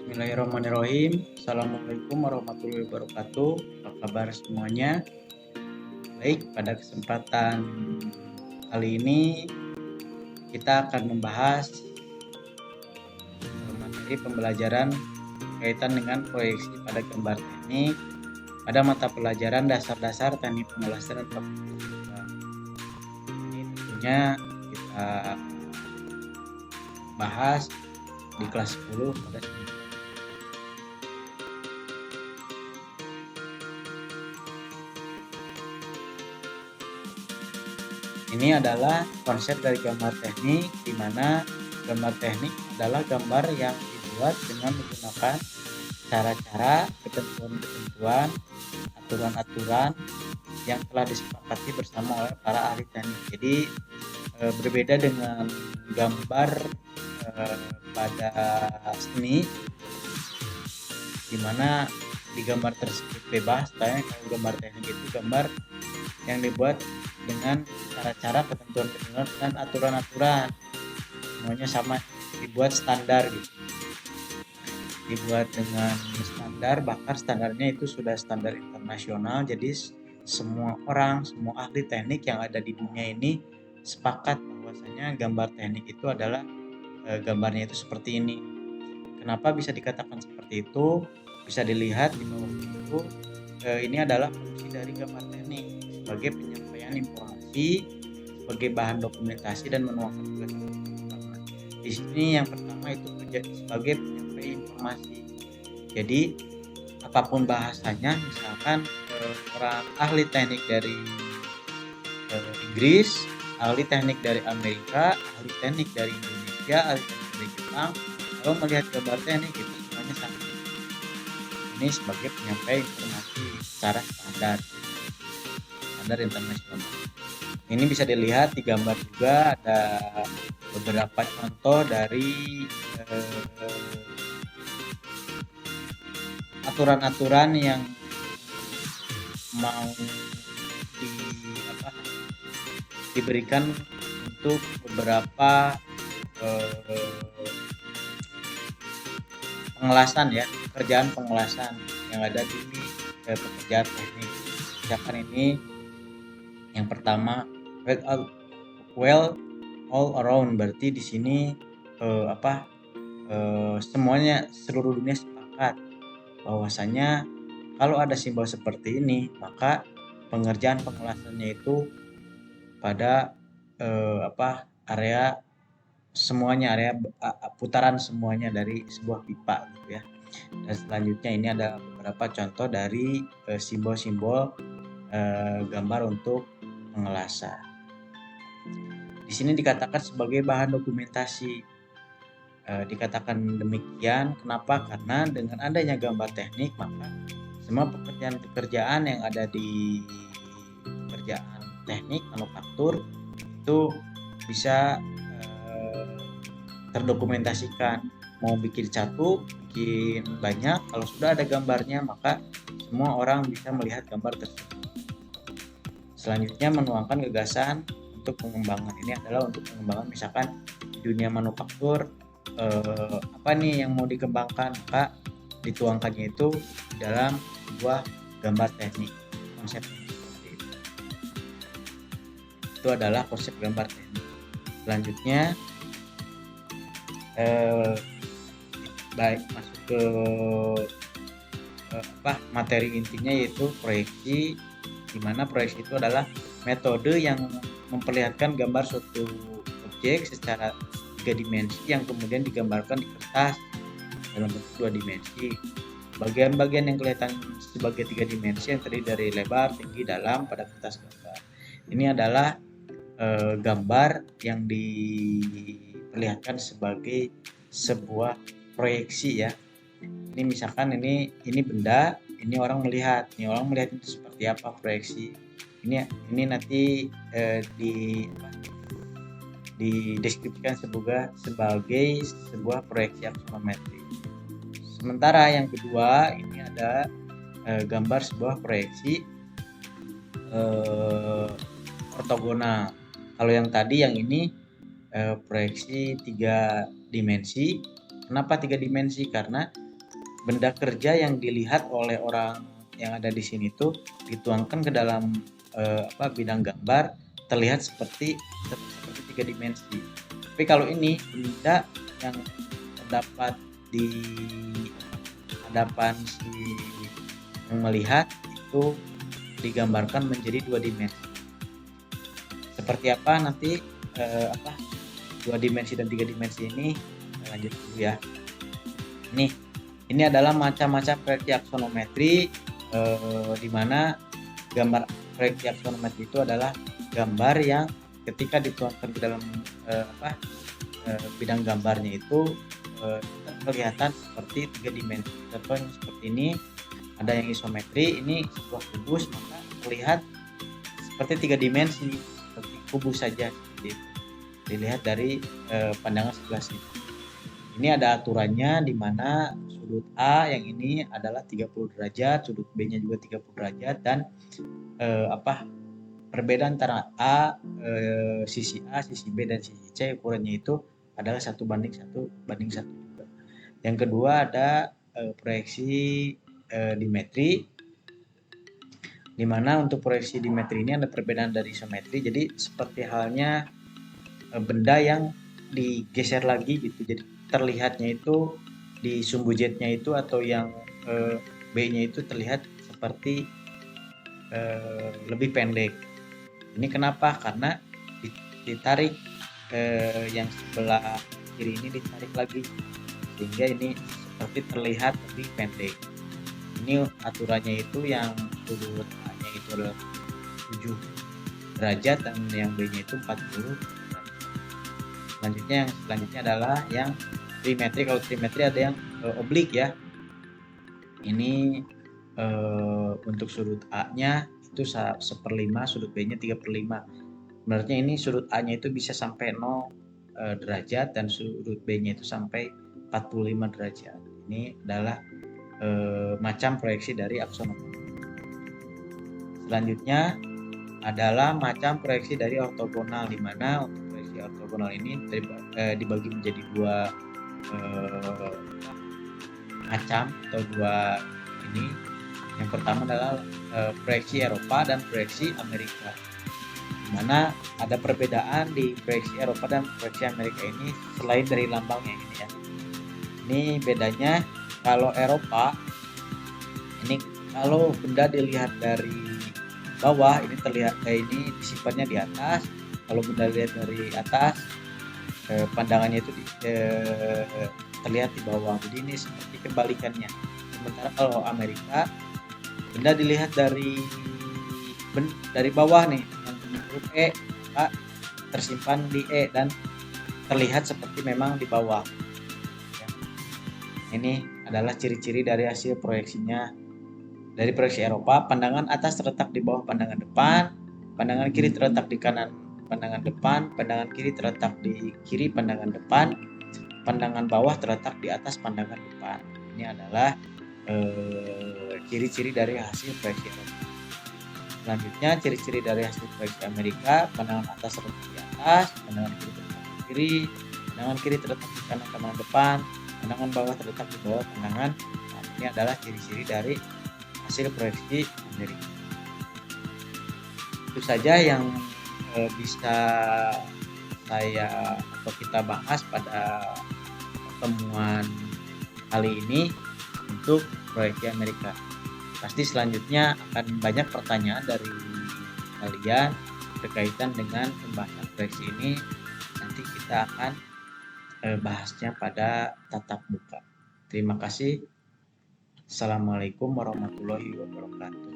Bismillahirrahmanirrahim. Assalamualaikum warahmatullahi wabarakatuh. Apa kabar semuanya? Baik, pada kesempatan kali ini kita akan membahas materi pembelajaran kaitan dengan proyeksi pada gambar teknik pada mata pelajaran dasar-dasar teknik pengelasan dan pemrograman. Ini tentunya kita bahas di kelas 10 pada semester. Ini adalah konsep dari gambar teknik, di mana gambar teknik adalah gambar yang dibuat dengan menggunakan cara-cara, ketentuan-ketentuan, aturan-aturan yang telah disepakati bersama oleh para ahli teknik. Jadi berbeda dengan gambar pada seni, di mana di gambar tersebut bebas. Kalau gambar teknik itu gambar yang dibuat dengan cara-cara, ketentuan-ketentuan dan aturan-aturan, semuanya sama, dibuat standar gitu, dibuat dengan standar, bahkan standarnya itu sudah standar internasional. Jadi semua orang, semua ahli teknik yang ada di dunia ini sepakat bahwasanya gambar teknik itu adalah gambarnya itu seperti ini. Kenapa bisa dikatakan seperti itu? Bisa dilihat di bawah itu. Ini adalah fungsi dari gambar teknik sebagai penyampaian informasi, sebagai bahan dokumentasi dan menuangkan tugas. Di sini yang pertama itu sebagai penyampaian informasi. Jadi apapun bahasanya, misalkan orang ahli teknik dari Inggris, ahli teknik dari Amerika, ahli teknik dari Indonesia, ahli teknik dari Jepang, kalau melihat gambar teknik itu semuanya sama. Ini sebagai penyampaian informasi secara standar internasional. Ini bisa dilihat di gambar juga, ada beberapa contoh dari aturan-aturan yang mau diberikan untuk beberapa pengelasan ya, pekerjaan pengelasan yang ada di pekerjaan teknik. Misalkan ini yang pertama, well all around, berarti di sini semuanya, seluruh dunia sepakat bahwasanya kalau ada simbol seperti ini, maka pengerjaan pengelasannya itu pada area semuanya, area putaran semuanya dari sebuah pipa gitu ya. Dan selanjutnya ini ada beberapa contoh dari simbol-simbol gambar untuk pengelasan. Di sini dikatakan sebagai bahan dokumentasi. Dikatakan demikian kenapa? Karena dengan adanya gambar teknik, maka semua pekerjaan-pekerjaan yang ada di pekerjaan teknik manufaktur itu bisa terdokumentasikan. Mau bikin satu, bikin banyak, kalau sudah ada gambarnya maka semua orang bisa melihat gambar tersebut. Selanjutnya menuangkan gagasan untuk pengembangan. Ini adalah untuk pengembangan, misalkan di dunia manufaktur apa nih yang mau dikembangkan, maka dituangkannya itu dalam sebuah gambar teknik. Konsepnya seperti itu. Itu adalah konsep gambar teknik. Selanjutnya baik masuk ke materi intinya, yaitu proyeksi, di mana proyeksi itu adalah metode yang memperlihatkan gambar suatu objek secara 3 dimensi yang kemudian digambarkan di kertas dalam bentuk 2 dimensi. Bagian-bagian yang kelihatan sebagai 3 dimensi yang terdiri dari lebar, tinggi, dalam pada kertas gambar. Ini adalah gambar yang diperlihatkan sebagai sebuah proyeksi ya. Ini misalkan ini benda, ini orang melihat itu seperti apa proyeksi. Ini nanti dideskripsikan sebagai sebuah proyeksi aksonometri. Sementara yang kedua ini ada gambar sebuah proyeksi ortogonal. Kalau yang tadi, yang ini proyeksi 3 dimensi. Kenapa 3 dimensi? Karena benda kerja yang dilihat oleh orang yang ada di sini tuh dituangkan ke dalam bidang gambar terlihat seperti tiga dimensi. Tapi kalau ini benda yang terdapat di hadapan si yang melihat itu digambarkan menjadi dua dimensi. Seperti apa nanti dua dimensi dan tiga dimensi ini, lanjut dulu ya. Ini adalah macam-macam proyeksi aksonometri, di mana gambar proyeksi aksonometri itu adalah gambar yang ketika dituangkan ke dalam bidang gambarnya itu kelihatan seperti tiga dimensi. Contohnya seperti ini, ada yang isometri, ini sebuah kubus, maka terlihat seperti tiga dimensi, seperti kubus saja, seperti itu. Dilihat dari pandangan sebelah sini. Ini ada aturannya di mana sudut A yang ini adalah 30 derajat, sudut B-nya juga 30 derajat, dan perbedaan antara sisi A, sisi B, dan sisi C ukurannya itu adalah 1:1 juga. Yang kedua ada proyeksi dimetri, di mana untuk proyeksi dimetri ini ada perbedaan dari isometri. Jadi seperti halnya benda yang digeser lagi gitu, jadi terlihatnya itu di sumbu Z-nya itu atau yang B-nya itu terlihat seperti lebih pendek. Ini kenapa? Karena ditarik yang sebelah kiri ini ditarik lagi, sehingga ini seperti terlihat lebih pendek. Ini aturannya itu yang sudut A-nya itu adalah 7 derajat dan yang B-nya itu 40 derajat. Selanjutnya adalah yang trimetri. Kalau trimetri ada yang oblik ya. Ini untuk sudut A-nya itu 1/5, sudut B-nya 3/5. Sebenarnya ini sudut A-nya itu bisa sampai 0 derajat dan sudut B-nya itu sampai 45 derajat. Ini adalah macam proyeksi dari aksonometri. Selanjutnya adalah macam proyeksi dari ortogonal, di mana untuk proyeksi ortogonal ini dibagi menjadi dua macam atau dua ini. Yang pertama adalah proyeksi Eropa dan proyeksi Amerika, di mana ada perbedaan di proyeksi Eropa dan proyeksi Amerika ini selain dari lambangnya ini ya. Ini bedanya, kalau Eropa ini kalau benda dilihat dari bawah ini terlihat ini disimpannya di atas, kalau benda dilihat dari atas pandangannya itu terlihat di bawah. Jadi ini seperti kebalikannya. Sementara kalau Amerika, benda dilihat dari bawah nih, yang huruf E tersimpan di E dan terlihat seperti memang di bawah. Ini adalah ciri-ciri dari hasil proyeksinya. Dari proyeksi Eropa, pandangan atas terletak di bawah pandangan depan, pandangan kiri terletak di kanan pandangan depan, pandangan kiri terletak di kiri pandangan depan, pandangan bawah terletak di atas pandangan depan. Ini adalah ciri-ciri dari hasil proyeksi Eropa. Selanjutnya, ciri-ciri dari hasil proyeksi Amerika, pandangan atas terletak di atas, pandangan kiri terletak di kiri, pandangan kiri terletak di kanan pandangan depan, pandangan bawah terletak di bawah pandangan. Ini adalah ciri-ciri dari hasil proyeksi Amerika. Itu saja yang bisa saya atau kita bahas pada pertemuan kali ini untuk proyeksi Amerika. Pasti selanjutnya akan banyak pertanyaan dari kalian berkaitan dengan pembahasan proyeksi ini. Nanti kita akan bahasnya pada tatap muka. Terima kasih. Assalamualaikum warahmatullahi wabarakatuh.